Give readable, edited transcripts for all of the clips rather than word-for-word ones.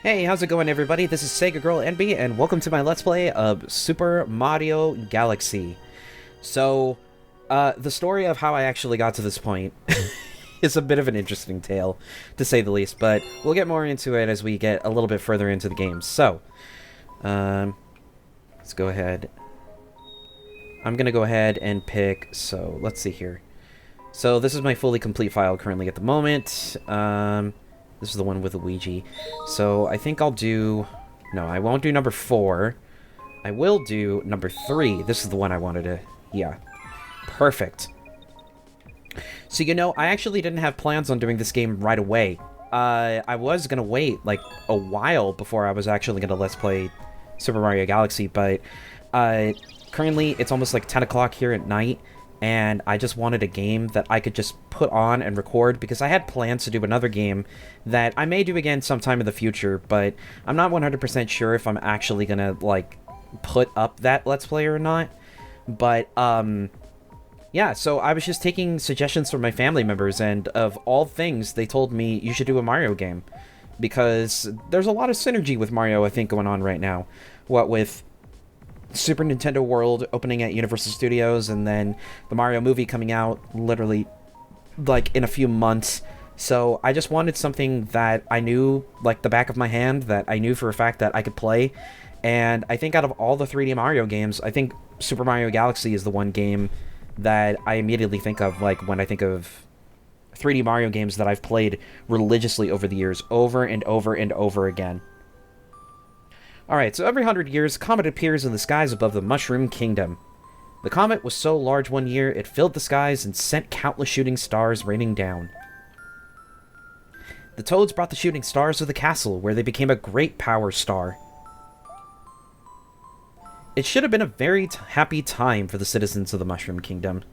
Hey, how's it going, everybody? This is Sega Girl NB, and welcome to my Let's Play of Super Mario Galaxy. So, the story of how I actually got to this point is a bit of an interesting tale, to say the least, but we'll get more into it as we get a little bit further into the game. So, let's go ahead. I'm gonna go ahead and pick, so, let's see here. So, this is my fully complete file currently at the moment. This is the one with Luigi. So I think I'll do... No, I won't do number 4. I will do number 3. This is the one I wanted to... Yeah. Perfect. So, you know, I actually didn't have plans on doing this game right away. I was going to wait, like, a while before I was actually going to Let's Play Super Mario Galaxy, but currently it's almost like 10 o'clock here at night, and I just wanted a game that I could just put on and record, because I had plans to do another game that I may do again sometime in the future, but I'm not 100% sure if I'm actually gonna, like, put up that Let's Play or not. But, yeah, so I was just taking suggestions from my family members, and of all things, they told me you should do a Mario game, because there's a lot of synergy with Mario, I think, going on right now. What with Super Nintendo World opening at Universal Studios, and then the Mario movie coming out literally like in a few months. So I just wanted something that I knew like the back of my hand, that I knew for a fact that I could play. And I think out of all the 3D Mario games, I think Super Mario Galaxy is the one game that I immediately think of, like, when I think of 3D Mario games that I've played religiously over the years, over and over and over again. Alright, so every 100 years, a comet appears in the skies above the Mushroom Kingdom. The comet was so large one year, it filled the skies and sent countless shooting stars raining down. The Toads brought the shooting stars to the castle, where they became a great power star. It should have been a very happy time for the citizens of the Mushroom Kingdom.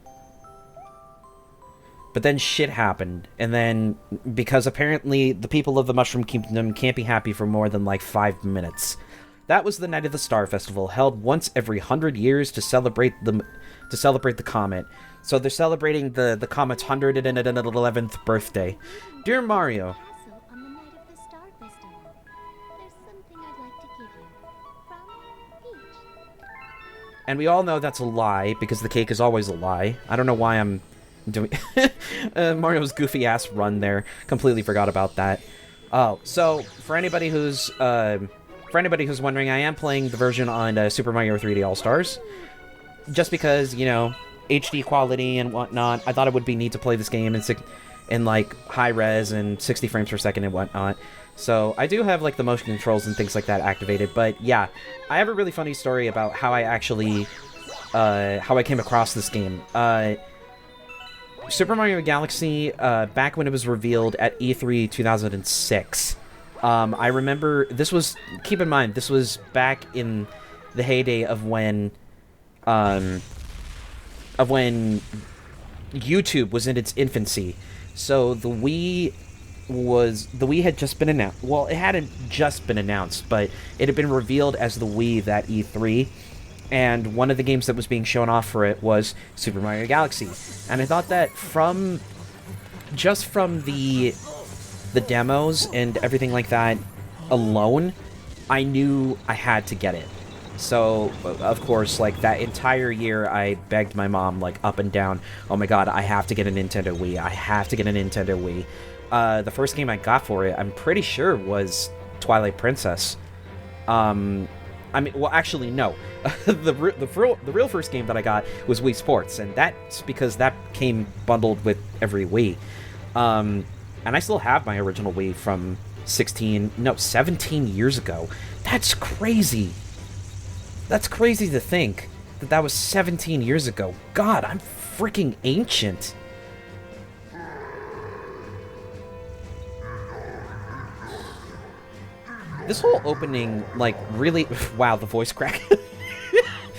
But then shit happened, and then, because apparently the people of the Mushroom Kingdom can't be happy for more than like 5 minutes. That was the night of the Star Festival, held once every 100 years to celebrate the comet. So they're celebrating the comet's 111th birthday. Dear Mario. Castle on the night of the Star Festival. There's something I'd like to give you. From Peach. And we all know that's a lie, because the cake is always a lie. I don't know why I'm doing Mario's goofy ass run there. Completely forgot about that. Oh, so for anybody who's wondering, I am playing the version on Super Mario 3D All-Stars. Just because, you know, HD quality and whatnot, I thought it would be neat to play this game in like high res and 60 frames per second and whatnot. So I do have like the motion controls and things like that activated. But yeah, I have a really funny story about how I actually how I came across this game. Super Mario Galaxy, back when it was revealed at E3 2006. I remember, keep in mind, this was back in the heyday of when YouTube was in its infancy. So the Wii had just been announced. Well, it hadn't just been announced, but it had been revealed as the Wii that E3. And one of the games that was being shown off for it was Super Mario Galaxy. And I thought that from the demos and everything like that alone, I knew I had to get it. So, of course, like, that entire year, I begged my mom, like, up and down, oh my god, I have to get a Nintendo Wii, I have to get a Nintendo Wii. The first game I got for it, I'm pretty sure, was Twilight Princess. I mean, well, actually, no. The real first game that I got was Wii Sports, and that's because that came bundled with every Wii. And I still have my original Wii from 17 years ago. That's crazy. That's crazy to think that that was 17 years ago. God, I'm freaking ancient. This whole opening, like, really... Wow, the voice crack.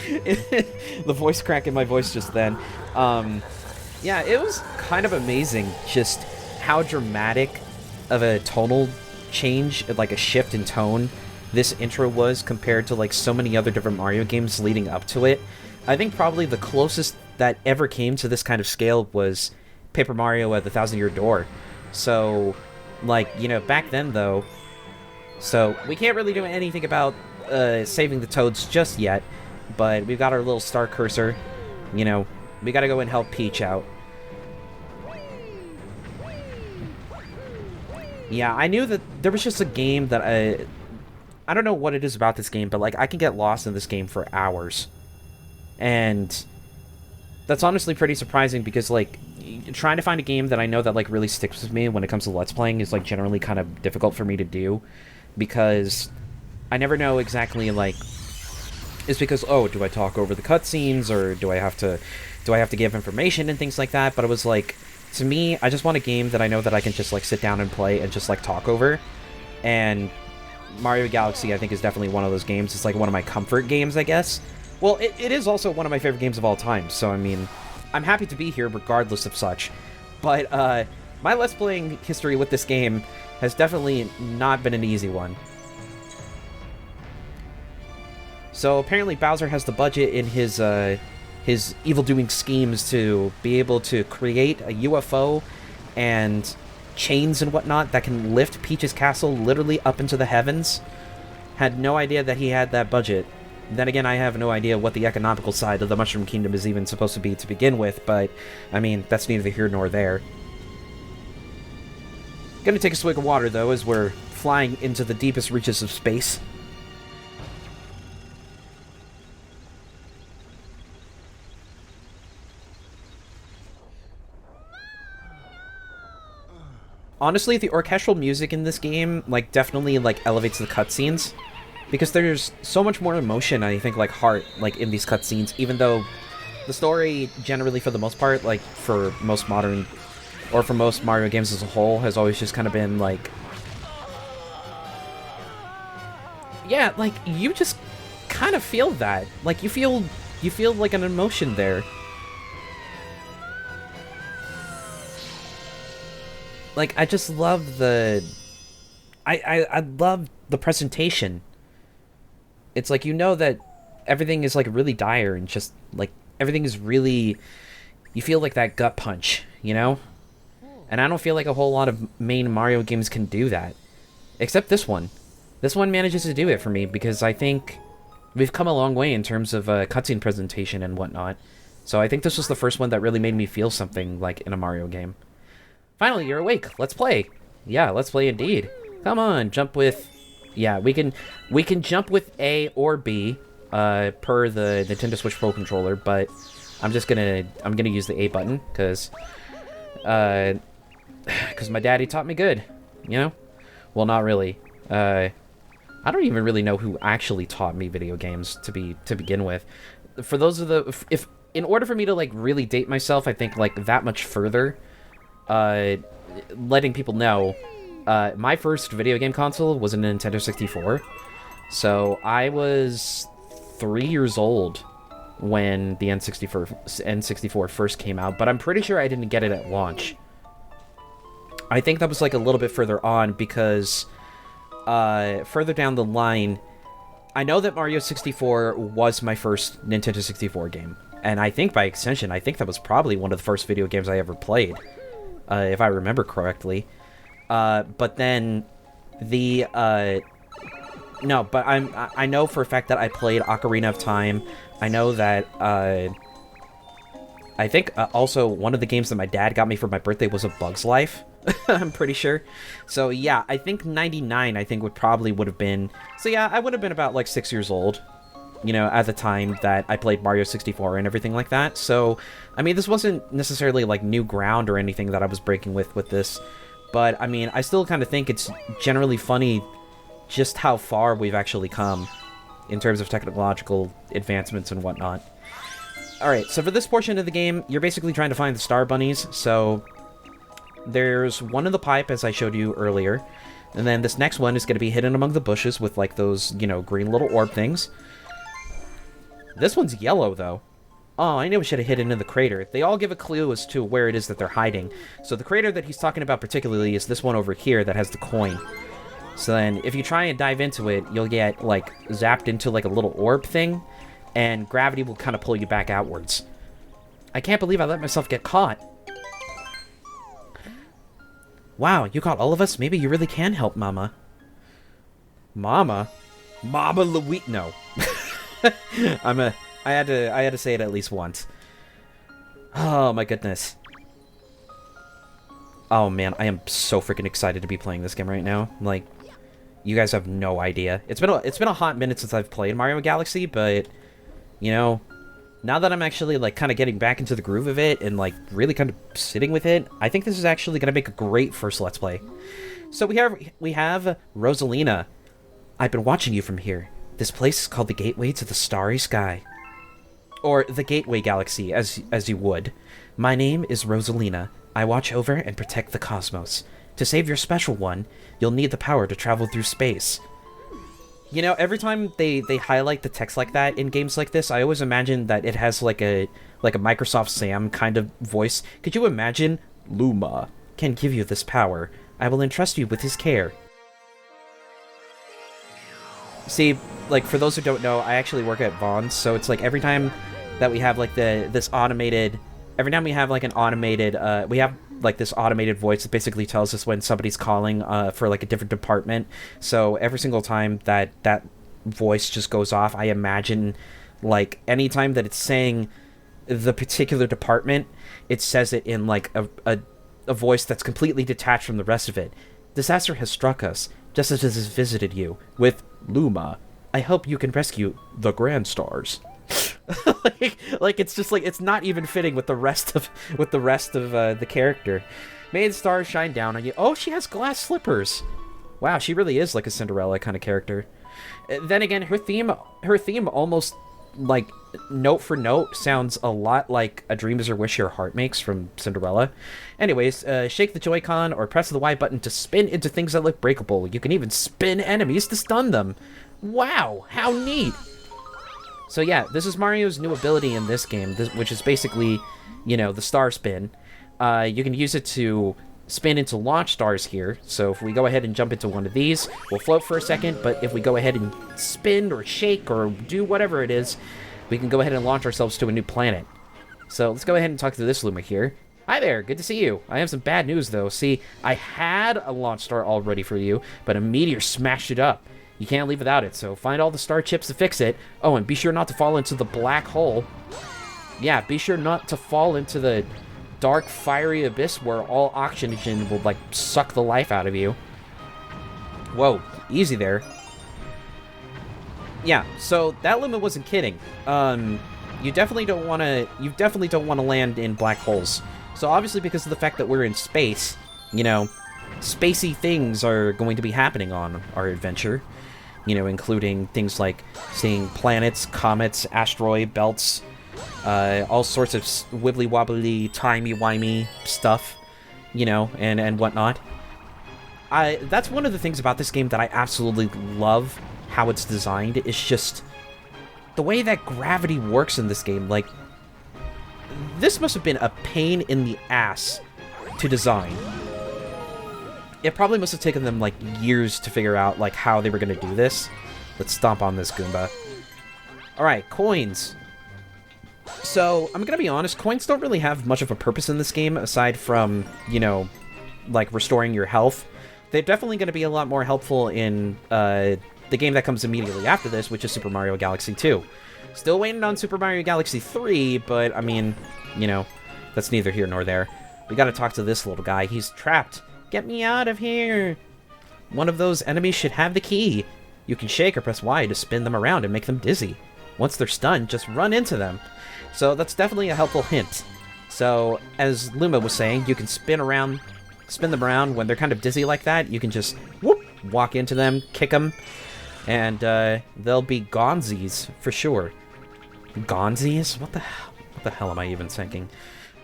The voice crack in my voice just then. Yeah, it was kind of amazing just how dramatic of a tonal change, like a shift in tone, this intro was compared to, like, so many other different Mario games leading up to it. I think probably the closest that ever came to this kind of scale was Paper Mario at the Thousand Year Door. So, like, you know, back then, though, So we can't really do anything about saving the toads just yet, but we've got our little star cursor. You know, we gotta go and help Peach out. Yeah, I knew that there was just a game that I don't know what it is about this game, but like I can get lost in this game for hours. And that's honestly pretty surprising because like trying to find a game that I know that like really sticks with me when it comes to Let's Playing is like generally kind of difficult for me to do because I never know exactly like it's because oh, do I talk over the cutscenes or do I have to give information and things like that? But it was like to me, I just want a game that I know that I can just like sit down and play and just like talk over. And Mario Galaxy I think is definitely one of those games. It's like one of my comfort games, I guess. Well, it is also one of my favorite games of all time, so I mean, I'm happy to be here regardless of such. But, my Let's Playing history with this game has definitely not been an easy one. So, apparently Bowser has the budget in his evil-doing schemes to be able to create a UFO and chains and whatnot that can lift Peach's castle literally up into the heavens. Had no idea that he had that budget. Then again, I have no idea what the economical side of the Mushroom Kingdom is even supposed to be to begin with, but, I mean, that's neither here nor there. Gonna take a swig of water, though, as we're flying into the deepest reaches of space. Honestly, the orchestral music in this game, like, definitely, like, elevates the cutscenes. Because there's so much more emotion, I think, like, heart, like, in these cutscenes, even though the story, generally, for the most part, like, for most modern, or for most Mario games as a whole, has always just kind of been, like... Yeah, like, you just kind of feel that. Like, you feel like an emotion there. Like, I just love the... I love the presentation. It's like, you know that everything is, like, really dire and just, like, everything is really... You feel like that gut punch, you know? And I don't feel like a whole lot of main Mario games can do that. Except this one. This one manages to do it for me because I think we've come a long way in terms of cutscene presentation and whatnot. So I think this was the first one that really made me feel something, like, in a Mario game. Finally, you're awake. Let's play. Yeah, let's play indeed. Come on, jump with... Yeah, we can jump with A or B, per the Nintendo Switch Pro controller, but I'm gonna use the A button, cause my daddy taught me good, you know? Well, not really. I don't even really know who actually taught me video games to begin with. For those of the... If in order for me to, like, really date myself, I think, like, that much further, letting people know... my first video game console was a Nintendo 64, so I was 3 years old when the N64 first came out, but I'm pretty sure I didn't get it at launch. I think that was like a little bit further on because further down the line, I know that Mario 64 was my first Nintendo 64 game, and I think by extension, I think that was probably one of the first video games I ever played, if I remember correctly. But then the, no, but I know for a fact that I played Ocarina of Time. I know that, I think, also one of the games that my dad got me for my birthday was A Bug's Life. I'm pretty sure. So, yeah, I think 99, I think, would have been... So, yeah, I would have been about, like, 6 years old, you know, at the time that I played Mario 64 and everything like that. So, I mean, this wasn't necessarily, like, new ground or anything that I was breaking with this. But, I mean, I still kind of think it's generally funny just how far we've actually come in terms of technological advancements and whatnot. Alright, so for this portion of the game, you're basically trying to find the Star Bunnies. So, there's one in the pipe, as I showed you earlier. And then this next one is going to be hidden among the bushes with, like, those, you know, green little orb things. This one's yellow, though. Oh, I knew we should have hidden in the crater. They all give a clue as to where it is that they're hiding. So the crater that he's talking about particularly is this one over here that has the coin. So then, if you try and dive into it, you'll get, like, zapped into, like, a little orb thing, and gravity will kind of pull you back outwards. I can't believe I let myself get caught. Wow, you caught all of us? Maybe you really can help, Mama. Mama? Mama Louise? No. I had to say it at least once. Oh my goodness. Oh man, I am so freaking excited to be playing this game right now. Like, you guys have no idea. It's been a hot minute since I've played Mario Galaxy, but you know, now that I'm actually like kind of getting back into the groove of it and like really kind of sitting with it, I think this is actually gonna make a great first Let's Play. So we have Rosalina. I've been watching you from here. This place is called the Gateway to the Starry Sky. Or the Gateway Galaxy, as you would. My name is Rosalina. I watch over and protect the cosmos. To save your special one, you'll need the power to travel through space. You know, every time they highlight the text like that in games like this, I always imagine that it has like a Microsoft Sam kind of voice. Could you imagine? Luma can give you this power. I will entrust you with his care. See, like, for those who don't know, I actually work at Vaughn's, so it's like every time that we have like this automated voice that basically tells us when somebody's calling for like a different department. So every single time that voice just goes off, I imagine like anytime that it's saying the particular department, it says it in like a voice that's completely detached from the rest of it. Disaster has struck us, just as it has visited you. With Luma, I hope you can rescue the Grand Stars. like it's just like it's not even fitting with the rest of the character. May the stars shine down on you. Oh, she has glass slippers. Wow, she really is like a Cinderella kind of character. Then again, her theme almost like note for note sounds a lot like A Dream Is Your Wish Your Heart Makes from Cinderella. Anyways, shake the Joy-Con or press the Y button to spin into things that look breakable. You can even spin enemies to stun them. Wow, how neat! So yeah, this is Mario's new ability in this game, which is basically, you know, the star spin. You can use it to spin into launch stars here. So if we go ahead and jump into one of these, we'll float for a second, but if we go ahead and spin or shake or do whatever it is, we can go ahead and launch ourselves to a new planet. So let's go ahead and talk to this Luma here. Hi there, good to see you. I have some bad news though. See, I had a launch star all ready for you, but a meteor smashed it up. You can't leave without it, so find all the star chips to fix it. Oh, and be sure not to fall into the black hole. Yeah, be sure not to fall into the dark, fiery abyss where all oxygen will, like, suck the life out of you. Whoa, easy there. Yeah, so that Luma wasn't kidding. You definitely don't want to land in black holes. So obviously because of the fact that we're in space, you know, spacey things are going to be happening on our adventure. You know, including things like seeing planets, comets, asteroid belts, all sorts of wibbly-wobbly, timey-wimey stuff, you know, and whatnot. That's one of the things about this game that I absolutely love how it's designed. It's just the way that gravity works in this game. Like, this must have been a pain in the ass to design. It probably must have taken them, like, years to figure out, like, how they were going to do this. Let's stomp on this Goomba. Alright, coins. So, I'm going to be honest, coins don't really have much of a purpose in this game, aside from, you know, like, restoring your health. They're definitely going to be a lot more helpful in the game that comes immediately after this, which is Super Mario Galaxy 2. Still waiting on Super Mario Galaxy 3, but, I mean, you know, that's neither here nor there. We gotta talk to this little guy. He's trapped. Get me out of here! One of those enemies should have the key. You can shake or press Y to spin them around and make them dizzy. Once they're stunned, just run into them. So that's definitely a helpful hint. So, as Luma was saying, you can spin them around when they're kind of dizzy like that. You can just, whoop, walk into them, kick them, and they'll be gonzies, for sure. Gonzies? What the hell am I even thinking?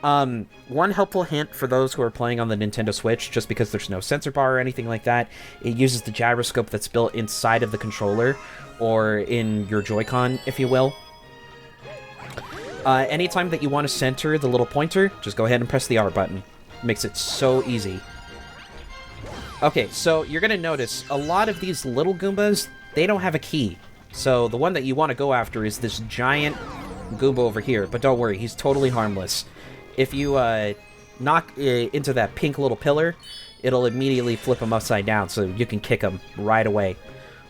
One helpful hint for those who are playing on the Nintendo Switch, just because there's no sensor bar or anything like that, it uses the gyroscope that's built inside of the controller, or in your Joy-Con, if you will. Anytime that you want to center the little pointer, just go ahead and press the R button. Makes it so easy. Okay, so you're gonna notice, a lot of these little Goombas, they don't have a key. So the one that you want to go after is this giant Goomba over here, but don't worry, he's totally harmless. If you knock into that pink little pillar, it'll immediately flip him upside down, so you can kick him right away.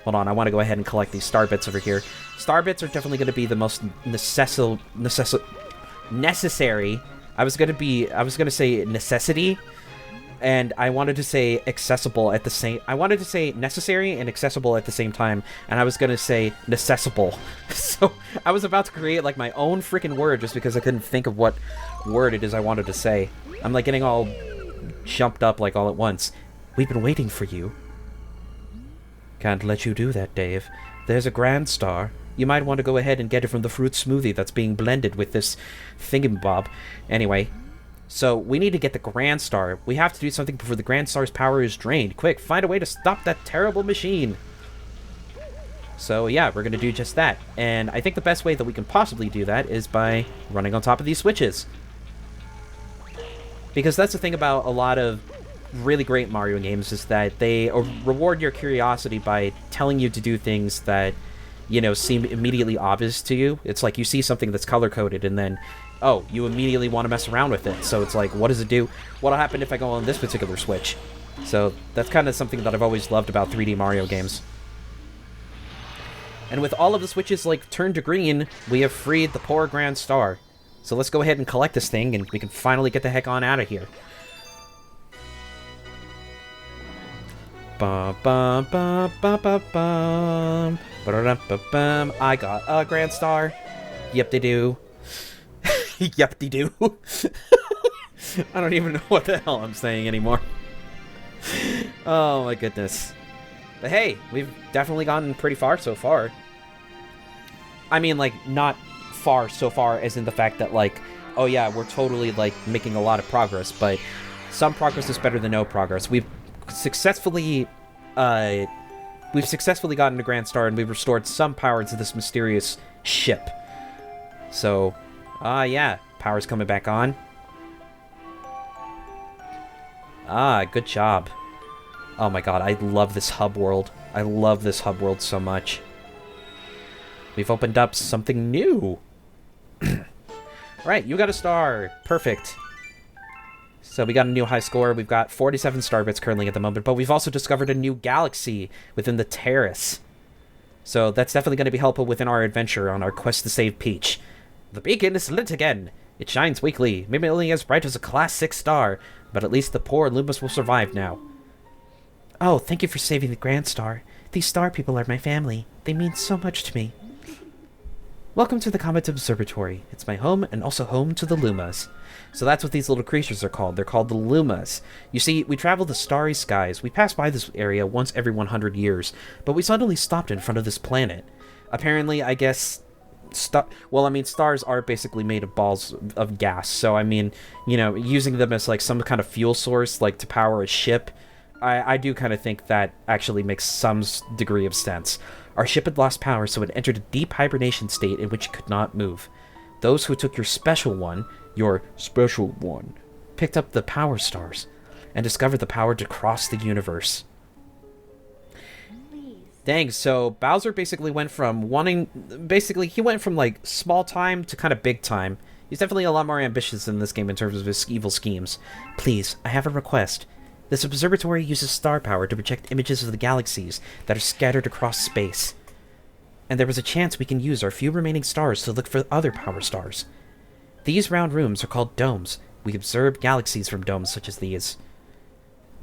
Hold on, I want to go ahead and collect these star bits over here. Star bits are definitely going to be the most necessary. I was going to say necessity, and I wanted to say accessible at the same... I wanted to say necessary and accessible at the same time, and I was going to say necessible. So I was about to create, like, my own freaking word just because I couldn't think of what word it is I wanted to say. I'm, like, getting all jumped up, like, all at once. We've been waiting for you. Can't let you do that, Dave. There's a grand star. You might want to go ahead and get it from the fruit smoothie that's being blended with this thingamabob. Anyway, so we need to get the grand star. We have to do something before the grand star's power is drained. Quick, find a way to stop that terrible machine. So yeah, we're going to do just that. And I think the best way that we can possibly do that is by running on top of these switches. Because that's the thing about a lot of really great Mario games, is that they reward your curiosity by telling you to do things that, you know, seem immediately obvious to you. It's like you see something that's color-coded and then, oh, you immediately want to mess around with it. So it's like, what does it do? What'll happen if I go on this particular switch? So that's kind of something that I've always loved about 3D Mario games. And with all of the switches, like, turned to green, we have freed the poor Grand Star. So let's go ahead and collect this thing, and we can finally get the heck on out of here. Bum, bum, bum, bum, bum, bum. Ba-da-dum-ba-bum. I got a Grand Star. Yep, they do. Yep, they do. I don't even know what the hell I'm saying anymore. Oh my goodness. But hey, we've definitely gotten pretty far so far. I mean, like, not far so far as in the fact that, like, oh yeah, we're totally, like, making a lot of progress, but some progress is better than no progress. We've successfully gotten a Grand Star, and we've restored some power to this mysterious ship. So, yeah, power's coming back on. Good job. Oh my god, I love this hub world. I love this hub world so much. We've opened up something new. Alright, you got a star. Perfect. So we got a new high score. We've got 47 star bits currently at the moment, but we've also discovered a new galaxy within the terrace. So that's definitely going to be helpful within our adventure on our quest to save Peach. The beacon is lit again. It shines weakly, maybe only as bright as a class 6 star, but at least the poor Lumas will survive now. Oh, thank you for saving the Grand Star. These star people are my family. They mean so much to me. Welcome to the Comet Observatory. It's my home and also home to the Lumas. So that's what these little creatures are called. They're called the Lumas. You see, we travel the starry skies. We pass by this area once every 100 years, but we suddenly stopped in front of this planet. Apparently, I guess... stars are basically made of balls of gas, so I mean, you know, using them as like some kind of fuel source, like to power a ship, I do kind of think that actually makes some degree of sense. Our ship had lost power, so it entered a deep hibernation state in which it could not move. Those who took your special one, picked up the power stars, and discovered the power to cross the universe. Dang, so Bowser basically went from he went from, like, small time to kind of big time. He's definitely a lot more ambitious in this game in terms of his evil schemes. Please, I have a request. This observatory uses star power to project images of the galaxies that are scattered across space. And there was a chance we can use our few remaining stars to look for other power stars. These round rooms are called domes. We observe galaxies from domes such as these.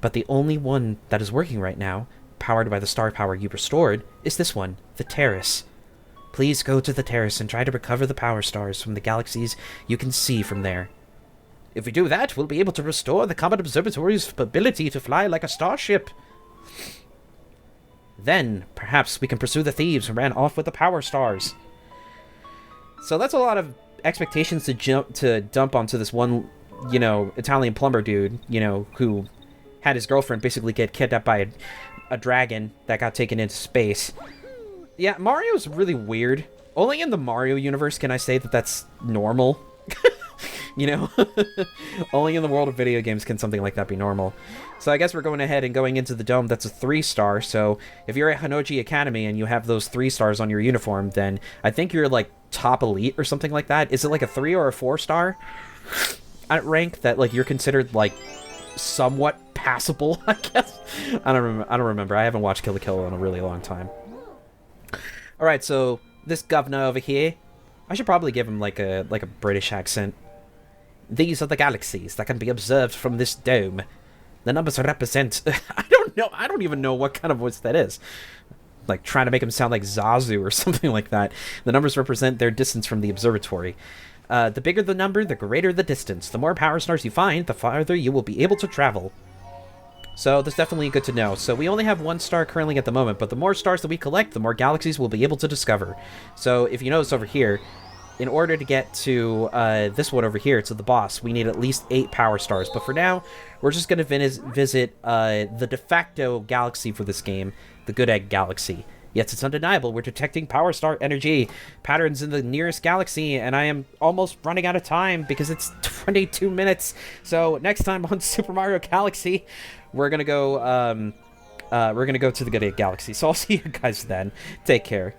But the only one that is working right now, powered by the star power you restored, is this one, the terrace. Please go to the terrace and try to recover the power stars from the galaxies you can see from there. If we do that, we'll be able to restore the Comet Observatory's ability to fly like a starship. Then, perhaps we can pursue the thieves who ran off with the power stars. So that's a lot of expectations to dump onto this one, you know, Italian plumber dude, you know, who had his girlfriend basically get kidnapped by a dragon that got taken into space. Yeah, Mario's really weird. Only in the Mario universe can I say that that's normal. You know? Only in the world of video games can something like that be normal. So I guess we're going ahead and going into the dome. That's a 3-star, so if you're at Hanoji Academy and you have those 3 stars on your uniform, then I think you're, like, top elite or something like that. Is it, like, a 3 or a 4-star at rank that, like, you're considered, like, somewhat passable, I guess? I don't remember. I haven't watched Kill la Kill in a really long time. Alright, so this governor over here, I should probably give him like a British accent. These are the galaxies that can be observed from this dome. The numbers represent... I don't know. I don't even know what kind of voice that is. Like, trying to make him sound like Zazu or something like that. The numbers represent their distance from the observatory. The bigger the number, the greater the distance. The more power stars you find, the farther you will be able to travel. So that's definitely good to know. So we only have 1 star currently at the moment, but the more stars that we collect, the more galaxies we'll be able to discover. So if you notice over here, in order to get to this one over here, to the boss, we need at least 8 power stars. But for now, we're just going to visit the de facto galaxy for this game, the Good Egg Galaxy. Yes, it's undeniable. We're detecting power star energy patterns in the nearest galaxy, and I am almost running out of time because it's 22 minutes. So next time on Super Mario Galaxy, we're gonna go to the Good Egg Galaxy. So I'll see you guys then. Take care.